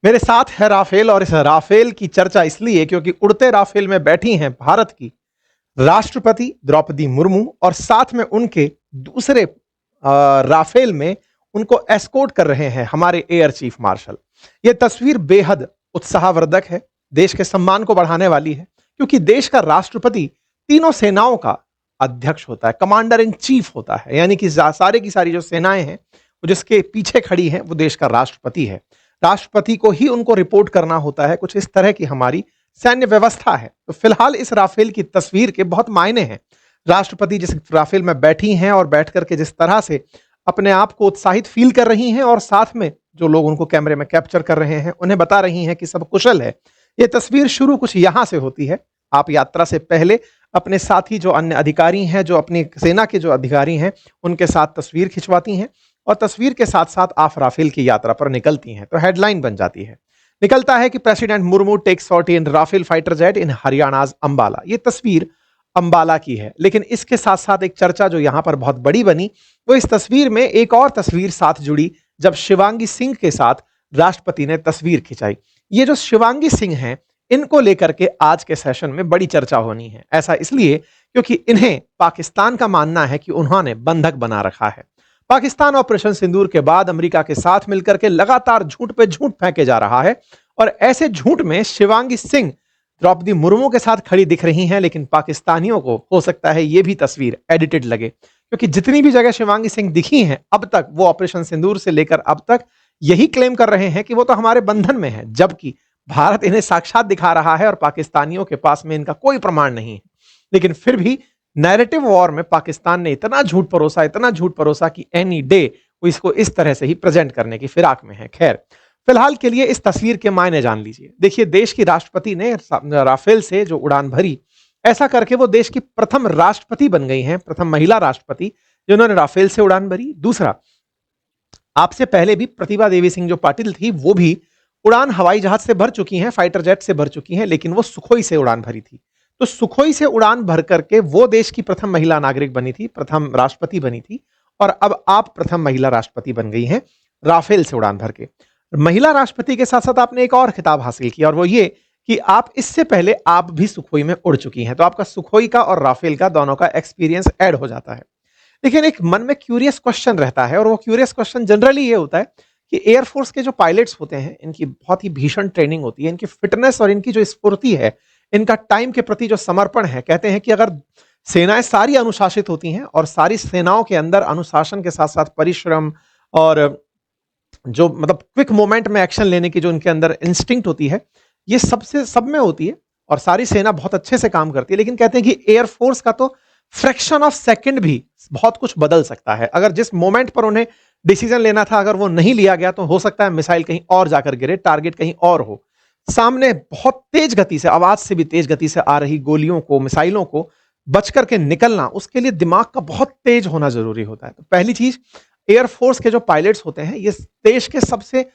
मेरे साथ है राफेल और इस राफेल की चर्चा इसलिए क्योंकि उड़ते राफेल में बैठी हैं भारत की राष्ट्रपति द्रौपदी मुर्मू और साथ में उनके दूसरे राफेल में उनको एस्कोर्ट कर रहे हैं हमारे एयर चीफ मार्शल। यह तस्वीर बेहद उत्साहवर्धक है, देश के सम्मान को बढ़ाने वाली है, क्योंकि देश का राष्ट्रपति तीनों सेनाओं का अध्यक्ष होता है, कमांडर इन चीफ होता है। यानी कि सारे की सारी जो सेनाएं हैं वो जिसके पीछे खड़ी हैं वो देश का राष्ट्रपति है। राष्ट्रपति को ही उनको रिपोर्ट करना होता है। कुछ इस तरह की हमारी सैन्य व्यवस्था है। तो फिलहाल इस राफेल की तस्वीर के बहुत मायने हैं। राष्ट्रपति जिस राफेल में बैठी हैं और बैठ करके जिस तरह से अपने आप को उत्साहित फील कर रही हैं और साथ में जो लोग उनको कैमरे में कैप्चर कर रहे हैं उन्हें बता रही हैं कि सब कुशल है। ये तस्वीर शुरू कुछ यहां से होती है। आप यात्रा से पहले अपने साथी जो अन्य अधिकारी हैं, जो अपनी सेना के जो अधिकारी हैं, उनके साथ तस्वीर खिंचवाती हैं और तस्वीर के साथ साथ आप राफेल की यात्रा पर निकलती हैं। तो हेडलाइन बन जाती है, निकलता है कि president Murmu take sortie in Rafale fighter jet in Haryana's Ambala. ये तस्वीर अंबाला की है, लेकिन इसके साथ साथ एक चर्चा जो यहां पर बहुत बड़ी बनी वो इस तस्वीर में एक और तस्वीर साथ जुड़ी जब शिवांगी सिंह के साथ राष्ट्रपति ने तस्वीर खिंचाई। ये जो शिवांगी सिंह हैं, इनको लेकर के आज के सेशन में बड़ी चर्चा होनी है। ऐसा इसलिए क्योंकि इन्हें पाकिस्तान का मानना है कि उन्होंने बंधक बना रखा है। पाकिस्तान ऑपरेशन सिंदूर के बाद अमेरिका के साथ मिलकर के लगातार झूठ पे झूठ फेंके जा रहा है और ऐसे झूठ में शिवांगी सिंह द्रौपदी मुर्मू के साथ खड़ी दिख रही हैं। लेकिन पाकिस्तानियों को हो सकता है ये भी तस्वीर एडिटेड लगे, क्योंकि जितनी भी जगह शिवांगी सिंह दिखी हैं अब तक, वो ऑपरेशन सिंदूर से लेकर अब तक यही क्लेम कर रहे हैं कि वो तो हमारे बंधन में है, जबकि भारत इन्हें साक्षात दिखा रहा है और पाकिस्तानियों के पास में इनका कोई प्रमाण नहीं है। लेकिन फिर भी नैरेटिव वॉर में पाकिस्तान ने इतना झूठ परोसा कि एनी डे वो इसको इस तरह से ही प्रेजेंट करने की फिराक में है। खैर, फिलहाल के लिए इस तस्वीर के मायने जान लीजिए। देखिए, देश की राष्ट्रपति ने राफेल से जो उड़ान भरी, ऐसा करके वो देश की प्रथम राष्ट्रपति बन गई हैं, प्रथम महिला राष्ट्रपति जिन्होंने राफेल से उड़ान भरी। दूसरा, आपसे पहले भी प्रतिभा देवी सिंह जो पाटिल थी वो भी उड़ान हवाई जहाज से भर चुकी हैं, फाइटर जेट से भर चुकी हैं, लेकिन वो सुखोई से उड़ान भरी थी। तो सुखोई से उड़ान भर करके वो देश की प्रथम महिला नागरिक बनी थी, प्रथम राष्ट्रपति बनी थी, और अब आप प्रथम महिला राष्ट्रपति बन गई हैं राफेल से उड़ान भर के। महिला राष्ट्रपति के साथ साथ आपने एक और खिताब हासिल किया और वो ये कि आप इससे पहले आप भी सुखोई में उड़ चुकी हैं। तो आपका सुखोई का और राफेल का दोनों का एक्सपीरियंस ऐड हो जाता है। लेकिन एक मन में क्यूरियस क्वेश्चन रहता है और वो क्यूरियस क्वेश्चन जनरली ये होता है कि एयरफोर्स के जो पायलट्स होते हैं इनकी बहुत ही भीषण ट्रेनिंग होती है, इनकी फिटनेस और इनकी जो स्फूर्ति है, इनका टाइम के प्रति जो समर्पण है, कहते हैं कि अगर सेनाएं सारी अनुशासित होती हैं और सारी सेनाओं के अंदर अनुशासन के साथ साथ परिश्रम और जो मतलब क्विक मोमेंट में एक्शन लेने की जो उनके अंदर इंस्टिंक्ट होती है, ये सबसे सब में होती है और सारी सेना बहुत अच्छे से काम करती है। लेकिन कहते हैं कि एयरफोर्स का तो फ्रैक्शन ऑफ सेकंड भी बहुत कुछ बदल सकता है। अगर जिस मोमेंट पर उन्हें डिसीजन लेना था अगर वो नहीं लिया गया तो हो सकता है मिसाइल कहीं और जाकर गिरे, टारगेट कहीं और हो। सामने बहुत तेज गति से, आवाज से भी तेज गति से आ रही गोलियों को, मिसाइलों को बच करके निकलना, उसके लिए दिमाग का बहुत तेज होना जरूरी होता है। तो पहली चीज, एयरफोर्स के जो पायलट्स होते हैं ये देश के सबसे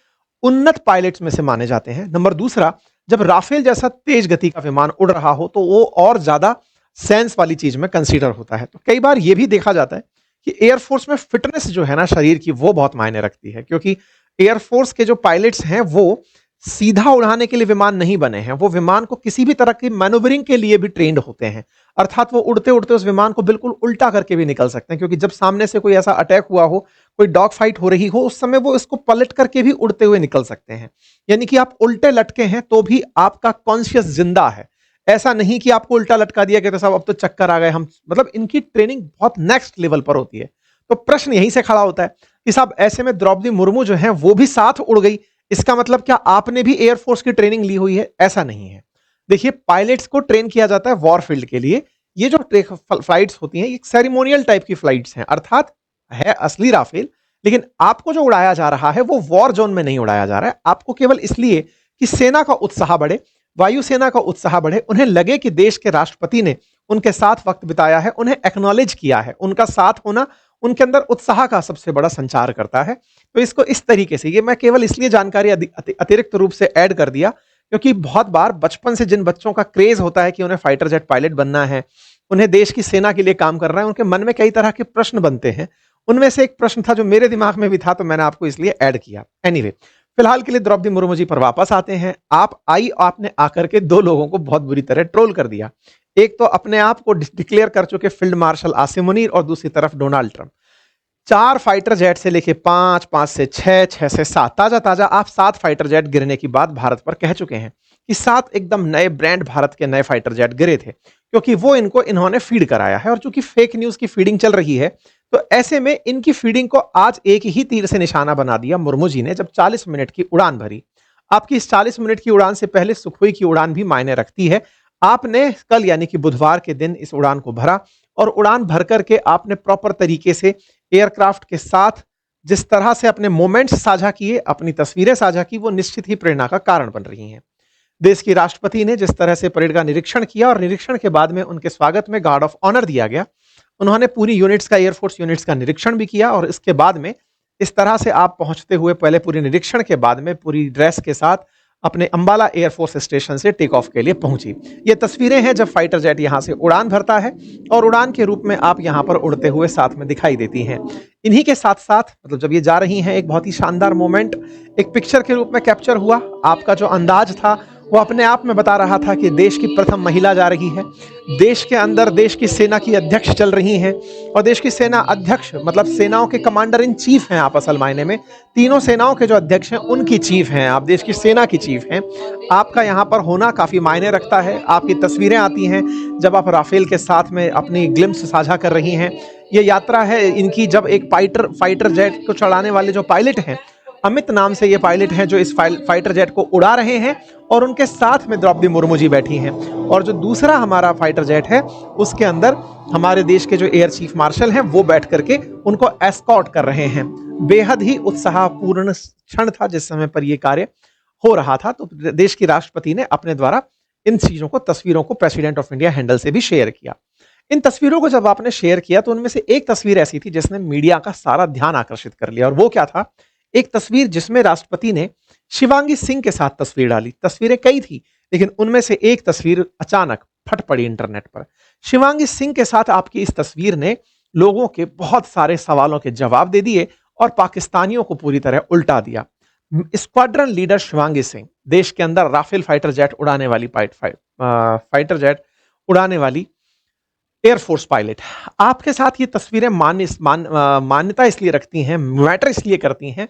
उन्नत पायलट्स में से माने जाते हैं। नंबर दूसरा, जब राफेल जैसा तेज गति का विमान उड़ रहा हो तो वो और ज्यादा सेंस वाली चीज में कंसीडर होता है। तो कई बार ये भी देखा जाता है कि एयरफोर्स में फिटनेस जो है ना शरीर की, वो बहुत मायने रखती है, क्योंकि एयरफोर्स के जो पायलट्स हैं वो सीधा उड़ाने के लिए विमान नहीं बने हैं, वो विमान को किसी भी तरह की मैनूवरिंग के लिए भी ट्रेंड होते हैं। अर्थात वो उड़ते उड़ते उस विमान को बिल्कुल उल्टा करके भी निकल सकते हैं, क्योंकि जब सामने से कोई ऐसा अटैक हुआ हो, कोई डॉग फाइट हो रही हो, उस समय वो इसको पलट करके भी उड़ते हुए निकल सकते हैं। यानी कि आप उल्टे लटके हैं तो भी आपका कॉन्शियस जिंदा है। ऐसा नहीं कि आपको उल्टा लटका दिया गया तो साहब अब तो चक्कर आ गए हम, मतलब इनकी ट्रेनिंग बहुत नेक्स्ट लेवल पर होती है। तो प्रश्न यहीं से खड़ा होता है कि साहब ऐसे में द्रौपदी मुर्मू जो है वो भी साथ उड़ गई, इसका मतलब क्या आपने भी एयरफोर्स की ट्रेनिंग ली हुई है? ऐसा नहीं है। देखिए, पायलट्स को ट्रेन किया जाता है वॉरफील्ड के लिए। ये जो फ्लाइट्स होती हैं ये सेरेमोनियल टाइप की फ्लाइट्स हैं, अर्थात है असली राफेल, लेकिन आपको जो उड़ाया जा रहा है वो वॉर जोन में नहीं उड़ाया जा रहा है। आपको केवल इसलिए कि सेना का उत्साह बढ़े, वायुसेना का उत्साह बढ़े, उन्हें लगे कि देश के राष्ट्रपति ने उनके साथ वक्त बिताया है, उन्हें एक्नॉलेज किया है, उनका साथ होना उनके अंदर उत्साह का सबसे बड़ा संचार करता है। तो इसको इस तरीके से, ये मैं केवल इसलिए जानकारी अतिरिक्त रूप से ऐड कर दिया क्योंकि बहुत बार बचपन से जिन बच्चों का क्रेज होता है कि उन्हें फाइटर जेट पायलट बनना है, उन्हें देश की सेना के लिए काम करना है, उनके मन में कई तरह के प्रश्न बनते हैं। उनमें से एक प्रश्न था जो मेरे दिमाग में भी था, तो मैंने आपको इसलिए ऐड किया। एनीवे, फिलहाल के लिए द्रौपदी मुर्मू जी पर वापस आते हैं। आपने आकर के दो लोगों को बहुत बुरी तरह ट्रोल कर दिया। एक तो अपने आप को डिक्लेयर कर चुके फील्ड मार्शल आसिम मुनीर और दूसरी तरफ डोनाल्ड ट्रंप। 4 फाइटर जेट से लेके 5, 5 से 6, 6 से 7, ताजा-ताजा आप 7 फाइटर जेट गिरने की बात भारत पर कह चुके हैं कि 7 एकदम नए ब्रांड भारत के नए फाइटर जेट गिरे थे, क्योंकि वो इन्होंने फीड कराया है और चूंकि फेक न्यूज़ की फीडिंग चल रही है, तो ऐसे में इनकी फीडिंग को आज एक ही तीर से निशाना बना दिया मुर्मू जी ने जब 40 मिनट की उड़ान भरी। आपकी इस 40 मिनट की उड़ान से पहले सुखोई की उड़ान भी मायने रखती है। आपने कल यानी कि बुधवार के दिन इस उड़ान को भरा और उड़ान भर करके आपने प्रॉपर तरीके से एयरक्राफ्ट के साथ जिस तरह से अपने मोमेंट्स साझा किए, अपनी तस्वीरें साझा की, वो निश्चित ही प्रेरणा का कारण बन रही हैं। देश की राष्ट्रपति ने जिस तरह से परेड का निरीक्षण किया और निरीक्षण के बाद में उनके स्वागत में गार्ड ऑफ ऑनर दिया गया, उन्होंने पूरी यूनिट्स का, एयरफोर्स यूनिट्स का निरीक्षण भी किया और इसके बाद में इस तरह से आप पहुंचते हुए पहले पूरी निरीक्षण के बाद में पूरी ड्रेस के साथ अपने अंबाला एयरफोर्स स्टेशन से टेक ऑफ के लिए पहुंची। ये तस्वीरें हैं जब फाइटर जेट यहां से उड़ान भरता है और उड़ान के रूप में आप यहां पर उड़ते हुए साथ में दिखाई देती हैं। इन्हीं के साथ साथ मतलब जब ये जा रही हैं, एक बहुत ही शानदार मोमेंट एक पिक्चर के रूप में कैप्चर हुआ। आपका जो अंदाज था वो अपने आप में बता रहा था कि देश की प्रथम महिला जा रही है, देश के अंदर देश की सेना की अध्यक्ष चल रही हैं और देश की सेना अध्यक्ष मतलब सेनाओं के कमांडर इन चीफ हैं आप असल मायने में। तीनों सेनाओं के जो अध्यक्ष हैं उनकी चीफ हैं आप, देश की सेना की चीफ हैं। आपका यहाँ पर होना काफ़ी मायने रखता है। आपकी तस्वीरें आती हैं जब आप राफेल के साथ में अपनी ग्लिम्स साझा कर रही हैं। ये यात्रा है इनकी जब एक फाइटर जेट को चढ़ाने वाले जो पायलट हैं, अमित नाम से ये पायलट हैं जो इस फाइटर जेट को उड़ा रहे हैं और उनके साथ में द्रौपदी मुर्मू जी बैठी हैं। और जो दूसरा हमारा फाइटर जेट है उसके अंदर हमारे देश के जो एयर चीफ मार्शल हैं वो बैठ करके उनको एस्कॉर्ट कर रहे हैं। बेहद ही उत्साहपूर्ण क्षण था जिस समय पर यह कार्य हो रहा था। तो देश की राष्ट्रपति ने अपने द्वारा इन चीजों को, तस्वीरों को प्रेसिडेंट ऑफ इंडिया हैंडल से भी शेयर किया। इन तस्वीरों को जब आपने शेयर किया तो उनमें से एक तस्वीर ऐसी थी जिसने मीडिया का सारा ध्यान आकर्षित कर लिया और वो क्या था, एक तस्वीर जिसमें राष्ट्रपति ने शिवांगी सिंह के साथ तस्वीर डाली। तस्वीरें कई थी लेकिन उनमें से एक तस्वीर अचानक फट पड़ी इंटरनेट पर। शिवांगी सिंह के साथ आपकी इस तस्वीर ने लोगों के बहुत सारे सवालों के जवाब दे दिए और पाकिस्तानियों को पूरी तरह उल्टा दिया। स्क्वाड्रन लीडर शिवांगी सिंह, देश के अंदर राफेल फाइटर जेट उड़ाने वाली फाइटर जेट उड़ाने वाली एयरफोर्स पायलट, आपके साथ ये तस्वीरें मान्यता इसलिए रखती हैं, मैटर इसलिए करती हैं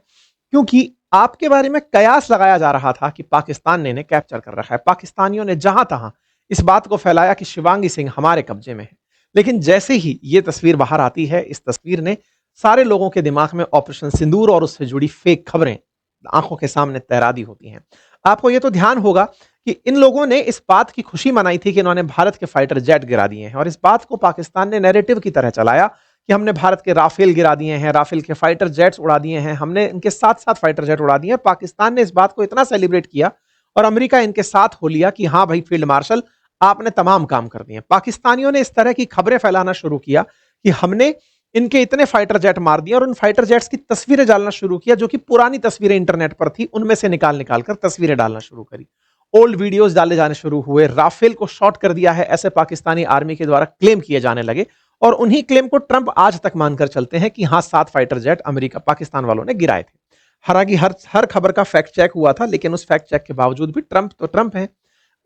क्योंकि आपके बारे में कयास लगाया जा रहा था कि पाकिस्तान ने इन्हें कैप्चर कर रखा है। पाकिस्तानियों ने जहां तहां इस बात को फैलाया कि शिवांगी सिंह हमारे कब्जे में है। लेकिन जैसे ही ये तस्वीर बाहर आती है, इस तस्वीर ने सारे लोगों के दिमाग में ऑपरेशन सिंदूर और उससे जुड़ी फेक खबरें आंखों के सामने तैरा दी होती हैं। आपको ये तो ध्यान होगा कि इन लोगों ने इस बात की खुशी मनाई थी कि इन्होंने भारत के फाइटर जेट गिरा दिए हैं और इस बात को पाकिस्तान ने नैरेटिव की तरह चलाया कि हमने भारत के राफेल गिरा दिए हैं, राफेल के फाइटर जेट्स उड़ा दिए हैं, हमने इनके साथ साथ फाइटर जेट उड़ा दिए हैं। पाकिस्तान ने इस बात को इतना सेलिब्रेट किया और अमेरिका इनके साथ हो लिया कि हाँ भाई फील्ड मार्शल आपने तमाम काम कर दिए। पाकिस्तानियों ने इस तरह की खबरें फैलाना शुरू किया कि हमने इनके इतने फाइटर जेट मार दिए और उन फाइटर जेट्स की तस्वीरें डालना शुरू किया, जो कि पुरानी तस्वीरें इंटरनेट पर थी उनमें से निकाल निकाल कर तस्वीरें डालना शुरू करी। ओल्ड वीडियोस डाले जाने शुरू हुए। राफेल को शॉट कर दिया है ऐसे पाकिस्तानी आर्मी के द्वारा क्लेम किए जाने लगे और उन्हीं क्लेम को ट्रंप आज तक मानकर चलते हैं कि हाँ 7 फाइटर जेट अमेरिका पाकिस्तान वालों ने गिराए थे। हालांकि हर खबर का फैक्ट चेक हुआ था, लेकिन उस फैक्ट चेक के बावजूद भी ट्रंप तो ट्रंप है।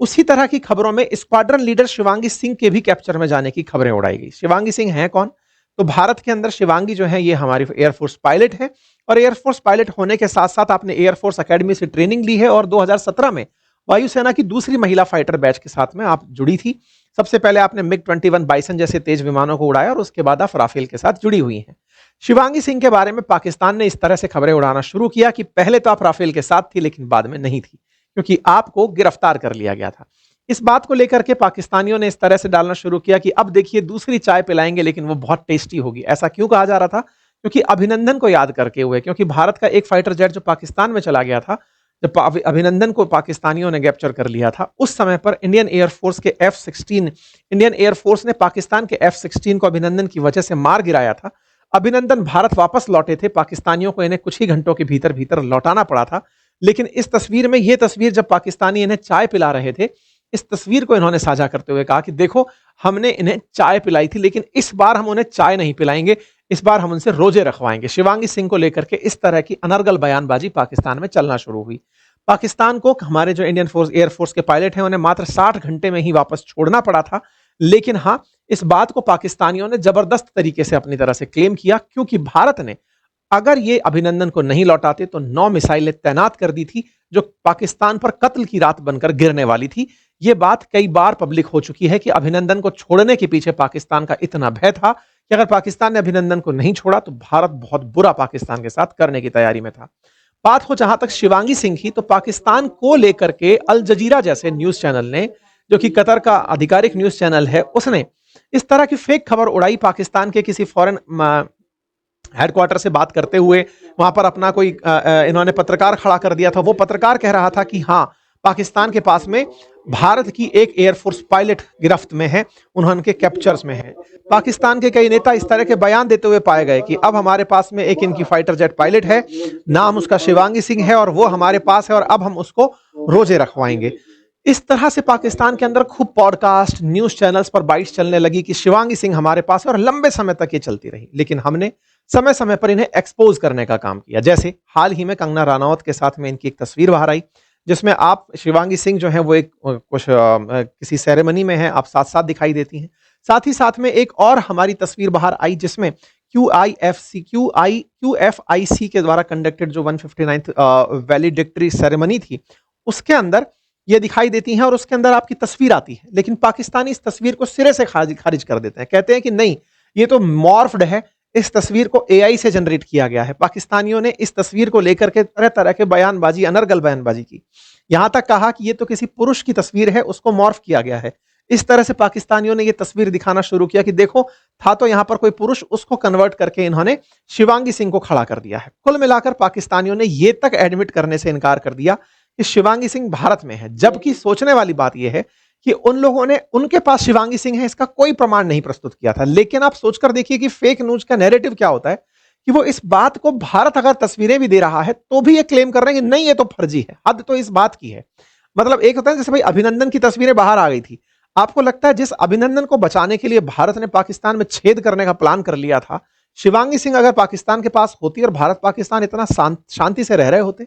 उसी तरह की खबरों में स्क्वाड्रन लीडर शिवांगी सिंह के भी कैप्चर में जाने की खबरें उड़ाई गई। शिवांगी सिंह है कौन? तो भारत के अंदर शिवांगी जो है ये हमारी एयरफोर्स पायलट है और एयरफोर्स पायलट होने के साथ साथ आपने एयरफोर्स एकेडमी से ट्रेनिंग ली है और 2017 में वायुसेना की दूसरी महिला फाइटर बैच के साथ में आप जुड़ी थी। सबसे पहले आपने मिग 21 बाइसन जैसे तेज विमानों को उड़ाया और उसके बाद आप राफेल के साथ जुड़ी हुई हैं। शिवांगी सिंह के बारे में पाकिस्तान ने इस तरह से खबरें उड़ाना शुरू किया कि पहले तो आप राफेल के साथ थी लेकिन बाद में नहीं थी, क्योंकि आपको गिरफ्तार कर लिया गया था। इस बात को लेकर के पाकिस्तानियों ने इस तरह से डालना शुरू किया कि अब देखिए दूसरी चाय पिलाएंगे लेकिन वो बहुत टेस्टी होगी। ऐसा क्यों कहा जा रहा था? क्योंकि अभिनंदन को याद करके हुए, क्योंकि भारत का एक फाइटर जेट जो पाकिस्तान में चला गया था, जब अभिनंदन को पाकिस्तानियों ने कैप्चर कर लिया था, उस समय पर इंडियन एयरफोर्स के F-16 इंडियन एयरफोर्स ने पाकिस्तान के F-16 को अभिनंदन की वजह से मार गिराया था। अभिनंदन भारत वापस लौटे थे, पाकिस्तानियों को इन्हें कुछ ही घंटों के भीतर भीतर लौटाना पड़ा था। लेकिन इस तस्वीर में, यह तस्वीर जब पाकिस्तानी इन्हें चाय पिला रहे थे, इस तस्वीर को इन्होंने साझा करते हुए कहा कि देखो हमने इन्हें चाय पिलाई थी लेकिन इस बार हम उन्हें चाय नहीं पिलाएंगे, इस बार हम उनसे रोजे रखवाएंगे। शिवांगी सिंह को लेकर के इस तरह की अनर्गल बयानबाजी पाकिस्तान में चलना शुरू हुई। पाकिस्तान को हमारे जो इंडियन फोर्स एयरफोर्स के पायलट हैं उन्हें मात्र 60 घंटे में ही वापस छोड़ना पड़ा था। लेकिन हां, इस बात को पाकिस्तानियों ने जबरदस्त तरीके से अपनी तरह से क्लेम किया, क्योंकि भारत ने अगर ये अभिनंदन को नहीं लौटाते तो 9 मिसाइलें तैनात कर दी थी, जो पाकिस्तान पर कत्ल की रात बनकर गिरने वाली थी। ये बात कई बार पब्लिक हो चुकी है कि अभिनंदन को छोड़ने के पीछे पाकिस्तान का इतना भय था कि अगर पाकिस्तान ने अभिनंदन को नहीं छोड़ा तो भारत बहुत बुरा पाकिस्तान के साथ करने की तैयारी में था। बात हो जहां तक शिवांगी सिंह की, तो पाकिस्तान को लेकर के अल जजीरा जैसे न्यूज चैनल ने, जो कि कतर का आधिकारिक न्यूज चैनल है, उसने इस तरह की फेक खबर उड़ाई पाकिस्तान के किसी फॉरेन हेडक्वार्टर से बात करते हुए। वहां पर अपना कोई इन्होंने पत्रकार खड़ा कर दिया था। वो पत्रकार कह रहा था कि हां, पाकिस्तान के पास में भारत की एक एयरफोर्स पायलट गिरफ्त में है, उन्होंने कैप्चर्स में है। पाकिस्तान के कई नेता इस तरह के बयान देते हुए पाए गए कि अब हमारे पास में एक इनकी फाइटर जेट पायलट है, नाम उसका शिवांगी सिंह है और वो हमारे पास है और अब हम उसको रोजे रखवाएंगे। इस तरह से पाकिस्तान के अंदर खूब पॉडकास्ट, न्यूज चैनल्स पर बाइट्स चलने लगी कि शिवांगी सिंह हमारे पास है, और लंबे समय तक ये चलती रही। लेकिन हमने समय समय पर इन्हें एक्सपोज करने का काम किया। जैसे हाल ही में कंगना रानौत के साथ में इनकी एक तस्वीर बाहर आई, जिसमें आप शिवांगी सिंह जो है वो एक किसी सेरेमनी में है, आप साथ साथ दिखाई देती हैं। साथ ही साथ में एक और हमारी तस्वीर बाहर आई, जिसमें QFIC के द्वारा कंडक्टेड जो 159th वैलिडिक्टरी सेरेमनी थी, उसके अंदर ये दिखाई देती हैं और उसके अंदर आपकी तस्वीर आती है। लेकिन पाकिस्तानी इस तस्वीर को सिरे से खारिज कर देते हैं, कहते हैं कि नहीं, ये तो मॉर्फ्ड है, इस तस्वीर को AI से जनरेट किया गया है। पाकिस्तानियों ने इस तस्वीर को लेकर के तरह तरह के बयानबाजी, अनर्गल बयानबाजी की। यहां तक कहा कि ये तो किसी पुरुष की तस्वीर है, उसको मॉर्फ किया गया है। इस तरह से पाकिस्तानियों ने ये तस्वीर दिखाना शुरू किया कि देखो, था तो यहां पर कोई पुरुष, उसको कन्वर्ट करके इन्होंने शिवांगी सिंह को खड़ा कर दिया है। कुल मिलाकर पाकिस्तानियों ने यह तक एडमिट करने से इनकार कर दिया कि शिवांगी सिंह भारत में है, जबकि सोचने वाली बात यह है कि उन लोगों ने उनके पास शिवांगी सिंह है इसका कोई प्रमाण नहीं प्रस्तुत किया था। लेकिन आप सोचकर देखिए कि फेक न्यूज का नैरेटिव क्या होता है, कि वो इस बात को, भारत अगर तस्वीरें भी दे रहा है तो भी ये क्लेम कर रहे हैं कि नहीं, ये तो फर्जी है। हद तो इस बात की है। मतलब एक होता है जैसे भाई अभिनंदन की तस्वीरें बाहर आ गई थी, आपको लगता है जिस अभिनंदन को बचाने के लिए भारत ने पाकिस्तान में छेद करने का प्लान कर लिया था, शिवांगी सिंह अगर पाकिस्तान के पास होती और भारत पाकिस्तान इतना शांति से रह रहे होते,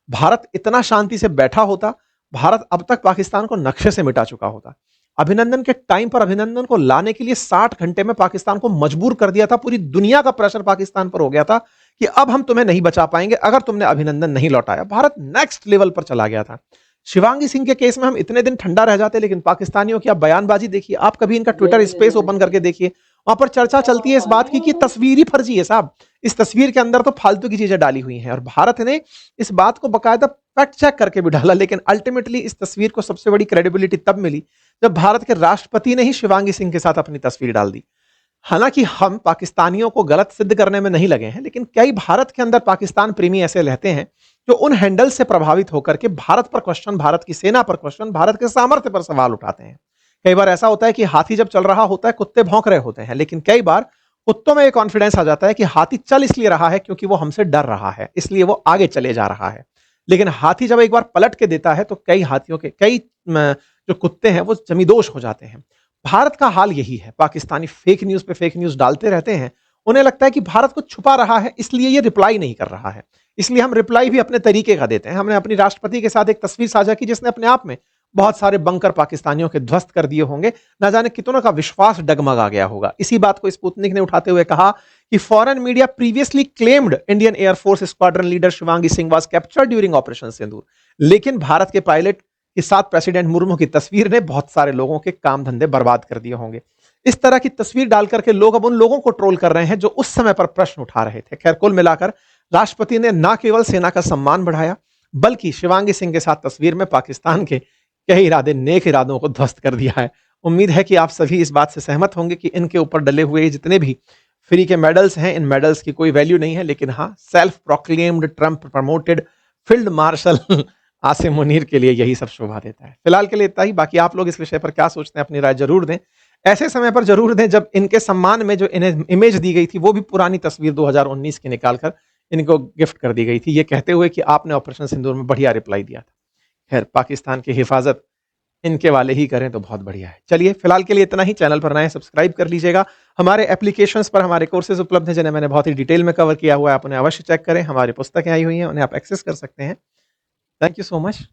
भारत इतना शांति से बैठा होता, भारत अब तक पाकिस्तान को नक्शे से मिटा चुका होता। अभिनंदन के टाइम पर अभिनंदन को लाने के लिए 60 घंटे में पाकिस्तान को मजबूर कर दिया था। पूरी दुनिया का प्रेशर पाकिस्तान पर हो गया था कि अब हम तुम्हें नहीं बचा पाएंगे अगर तुमने अभिनंदन नहीं लौटाया। भारत नेक्स्ट लेवल पर चला गया था। शिवांगी सिंह के केस में हम इतने दिन ठंडा रह जाते, लेकिन पाकिस्तानियों की आप बयानबाजी देखिए, आप कभी इनका ट्विटर स्पेस ओपन करके देखिए, वहां पर चर्चा चलती है इस बात की कि तस्वीर ही फर्जी है साहब, इस तस्वीर के अंदर तो फालतू की चीजें डाली हुई हैं। और भारत ने इस बात को बकायदा फैक्ट चेक करके भी डाला। लेकिन अल्टीमेटली इस तस्वीर को सबसे बड़ी क्रेडिबिलिटी तब मिली जब भारत के राष्ट्रपति ने ही शिवांगी सिंह के साथ अपनी तस्वीर डाल दी। हालांकि हम पाकिस्तानियों को गलत सिद्ध करने में नहीं लगे हैं, लेकिन कई भारत के अंदर पाकिस्तान प्रेमी ऐसे रहते हैं जो उन हैंडल से प्रभावित होकर के भारत पर क्वेश्चन, भारत की सेना पर क्वेश्चन, भारत के सामर्थ्य पर सवाल उठाते हैं। कई बार ऐसा होता है कि हाथी जब चल रहा होता है कुत्ते भौंक रहे होते हैं, लेकिन कई बार कुत्तों में एक कॉन्फिडेंस आ जाता है कि हाथी चल इसलिए रहा है क्योंकि वो हमसे डर रहा है, इसलिए वो आगे चले जा रहा है। लेकिन हाथी जब एक बार पलट के देता है तो कई जो कुत्ते हैं वो जमींदोज हो जाते हैं। भारत का हाल यही है। पाकिस्तानी फेक न्यूज पे फेक न्यूज डालते रहते हैं। उन्हें लगता है कि भारत को छुपा रहा है, इसलिए ये रिप्लाई नहीं कर रहा है। इसलिए हम रिप्लाई भी अपने तरीके का देते हैं। हमने अपनी राष्ट्रपति के साथ एक तस्वीर साझा की जिसने अपने आप में बहुत सारे बंकर पाकिस्तानियों के ध्वस्त कर दिए होंगे। ना जाने कितनों का विश्वास डगमगा गया होगा। इसी बात को स्पुतनिक ने उठाते हुए कहा कि foreign media previously claimed Indian air force squadron leader Shivangi Singh was captured during operation Sindoor. लेकिन भारत के पायलट के साथ प्रेसिडेंट मुर्मू की तस्वीर ने बहुत सारे लोगों के काम धंधे बर्बाद कर दिए होंगे। इस तरह की तस्वीर डाल करके लोग अब उन लोगों को ट्रोल कर रहे हैं जो उस समय पर प्रश्न उठा रहे थे। खैर, कुल मिलाकर राष्ट्रपति ने न केवल सेना का सम्मान बढ़ाया, बल्कि शिवांगी सिंह के साथ तस्वीर में पाकिस्तान के कई नेक इरादों को ध्वस्त कर दिया है। उम्मीद है कि आप सभी इस बात से सहमत होंगे कि इनके ऊपर डले हुए जितने भी फ्री के मेडल्स हैं, इन मेडल्स की कोई वैल्यू नहीं है। लेकिन हाँ, self proclaimed Trump promoted field marshal Asim Munir के लिए यही सब शोभा देता है। फिलहाल के लिए इतना ही। बाकी आप लोग इस विषय पर क्या सोचते हैं, अपनी राय जरूर दें। ऐसे समय पर जरूर दें जब इनके सम्मान में जो इन्हें इमेज दी गई थी वो भी पुरानी तस्वीर 2019 की निकालकर इनको गिफ्ट कर दी गई थी, ये कहते हुए कि आपने ऑपरेशन सिंदूर में बढ़िया रिप्लाई दिया था। खैर, पाकिस्तान की हिफाजत इनके वाले ही करें तो बहुत बढ़िया है। चलिए फिलहाल के लिए इतना ही। चैनल पर नए सब्सक्राइब कर लीजिएगा। हमारे एप्लीकेशंस पर हमारे कोर्सेज उपलब्ध हैं जिन्हें मैंने बहुत ही डिटेल में कवर किया हुआ है। आप उन्हें अवश्य चेक करें। हमारी पुस्तकें आई हुई हैं, उन्हें आप एक्सेस कर सकते हैं। Thank you so much.